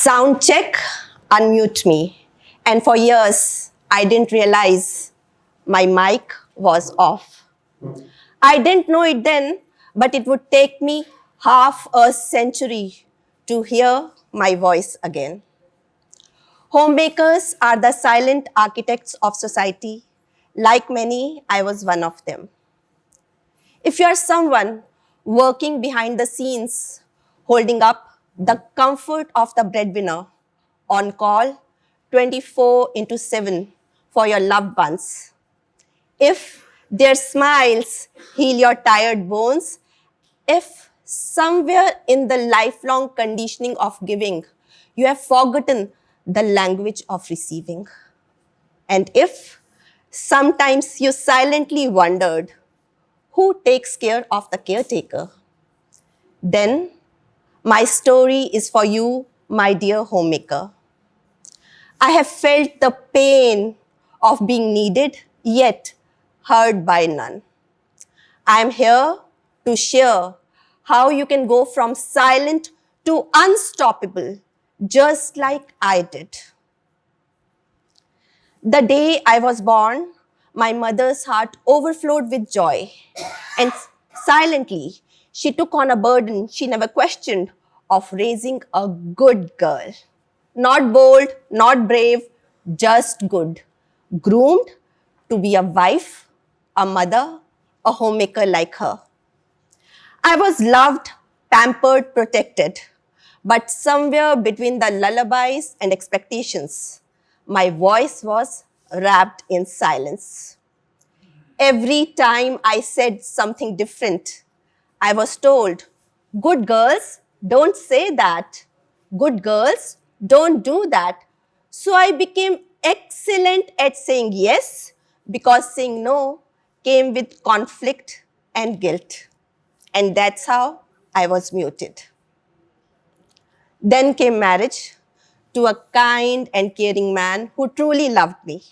Sound check, unmute me. And for years, I didn't realize my mic was off. I didn't know it then, but it would take me half a century to hear my voice again. Homemakers are the silent architects of society. Like many, I was one of them. If you are someone working behind the scenes, holding up the comfort of the breadwinner, on call 24/7 for your loved ones, if their smiles heal your tired bones, if somewhere in the lifelong conditioning of giving, you have forgotten the language of receiving, and if sometimes you silently wondered who takes care of the caretaker, then my story is for you, my dear homemaker. I have felt the pain of being needed, yet heard by none. I am here to share how you can go from silent to unstoppable, just like I did. The day I was born, my mother's heart overflowed with joy, and silently she took on a burden she never questioned of raising a good girl. Not bold, not brave, just good. Groomed to be a wife, a mother, a homemaker like her. I was loved, pampered, protected. But somewhere between the lullabies and expectations, my voice was wrapped in silence. Every time I said something different, I was told, good girls, don't say that. Good girls, don't do that. So I became excellent at saying yes because saying no came with conflict and guilt. And that's how I was muted. Then came marriage to a kind and caring man who truly loved me.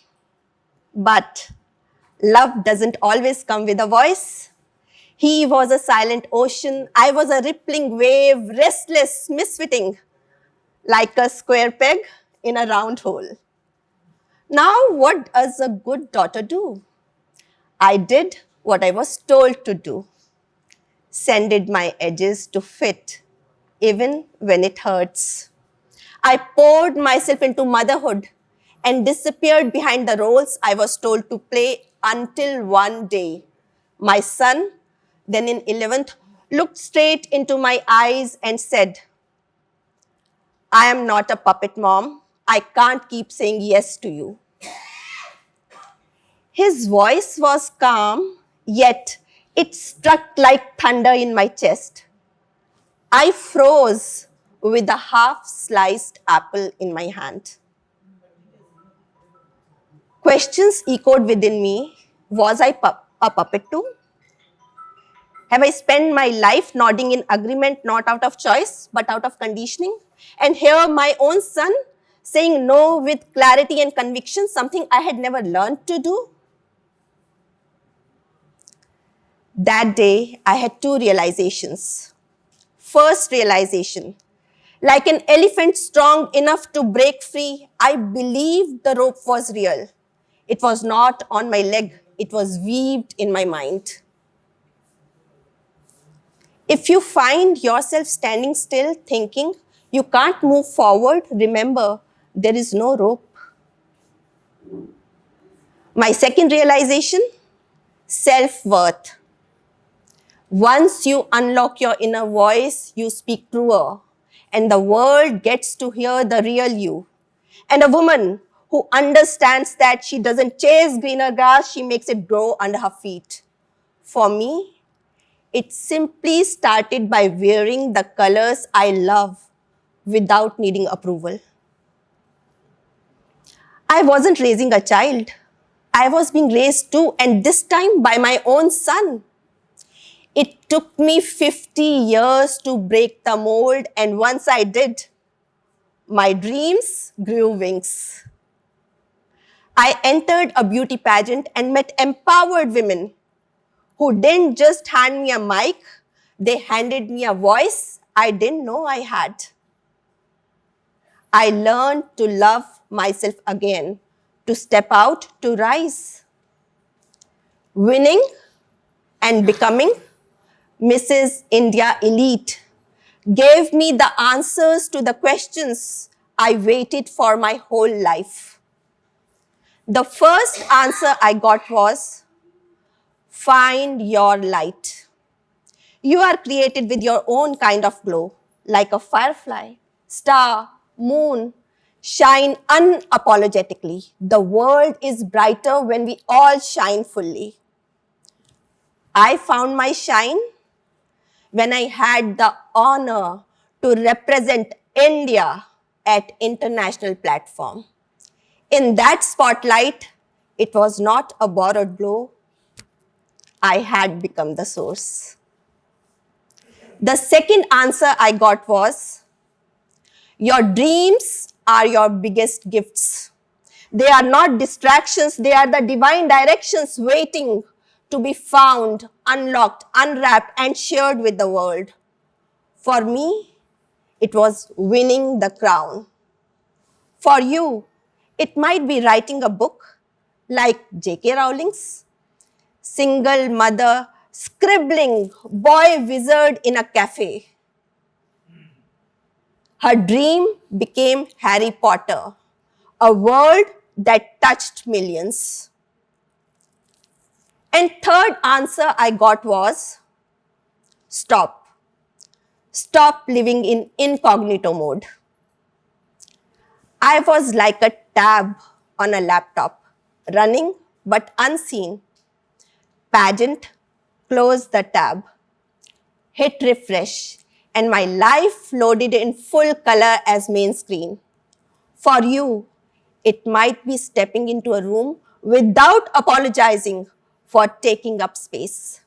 But love doesn't always come with a voice. He was a silent ocean. I was a rippling wave, restless, misfitting, like a square peg in a round hole. Now, what does a good daughter do? I did what I was told to do, sanded my edges to fit, even when it hurts. I poured myself into motherhood and disappeared behind the roles I was told to play until one day, my son, then in 11th, looked straight into my eyes and said, I am not a puppet, mom. I can't keep saying yes to you. His voice was calm, yet it struck like thunder in my chest. I froze with a half-sliced apple in my hand. Questions echoed within me. Was I a puppet too? Have I spent my life nodding in agreement, not out of choice, but out of conditioning? And here my own son saying no with clarity and conviction, something I had never learned to do. That day, I had two realizations. First realization, like an elephant strong enough to break free, I believed the rope was real. It was not on my leg, it was weaved in my mind. If you find yourself standing still thinking you can't move forward, remember there is no rope. My second realization, self-worth. Once you unlock your inner voice, you speak truer, and the world gets to hear the real you. And a woman who understands that she doesn't chase greener grass, she makes it grow under her feet. For me, it simply started by wearing the colors I love without needing approval. I wasn't raising a child. I was being raised too, and this time by my own son. It took me 50 years to break the mold, and once I did, my dreams grew wings. I entered a beauty pageant and met empowered women who didn't just hand me a mic, they handed me a voice I didn't know I had. I learned to love myself again, to step out, to rise. Winning and becoming Mrs. India Elite gave me the answers to the questions I waited for my whole life. The first answer I got was, find your light. You are created with your own kind of glow, like a firefly, star, moon. Shine unapologetically. The world is brighter when we all shine fully. I found my shine when I had the honor to represent India at international platform. In that spotlight, it was not a borrowed glow. I had become the source. The second answer I got was, your dreams are your biggest gifts. They are not distractions, they are the divine directions waiting to be found, unlocked, unwrapped, and shared with the world. For me, it was winning the crown. For you, it might be writing a book like J.K. Rowling's, single mother scribbling boy wizard in a cafe. Her dream became Harry Potter, a world that touched millions. And third answer I got was, stop. Stop living in incognito mode. I was like a tab on a laptop, running but unseen. Pageant, close the tab, hit refresh, and my life loaded in full color as main screen. For you, it might be stepping into a room without apologizing for taking up space.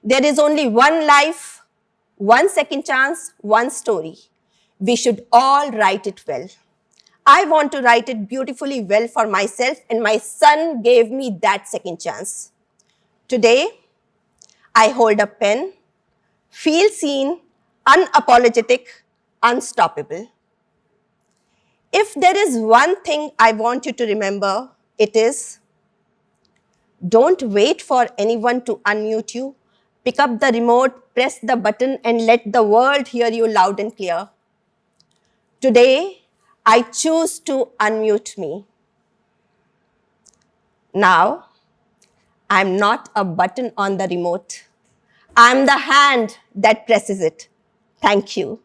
There is only one life, one second chance, one story. We should all write it well. I want to write it beautifully well for myself, and my son gave me that second chance. Today, I hold a pen, feel seen, unapologetic, unstoppable. If there is one thing I want you to remember, it is, don't wait for anyone to unmute you. Pick up the remote, press the button, and let the world hear you loud and clear. Today, I choose to unmute me. Now, I'm not a button on the remote. I'm the hand that presses it. Thank you.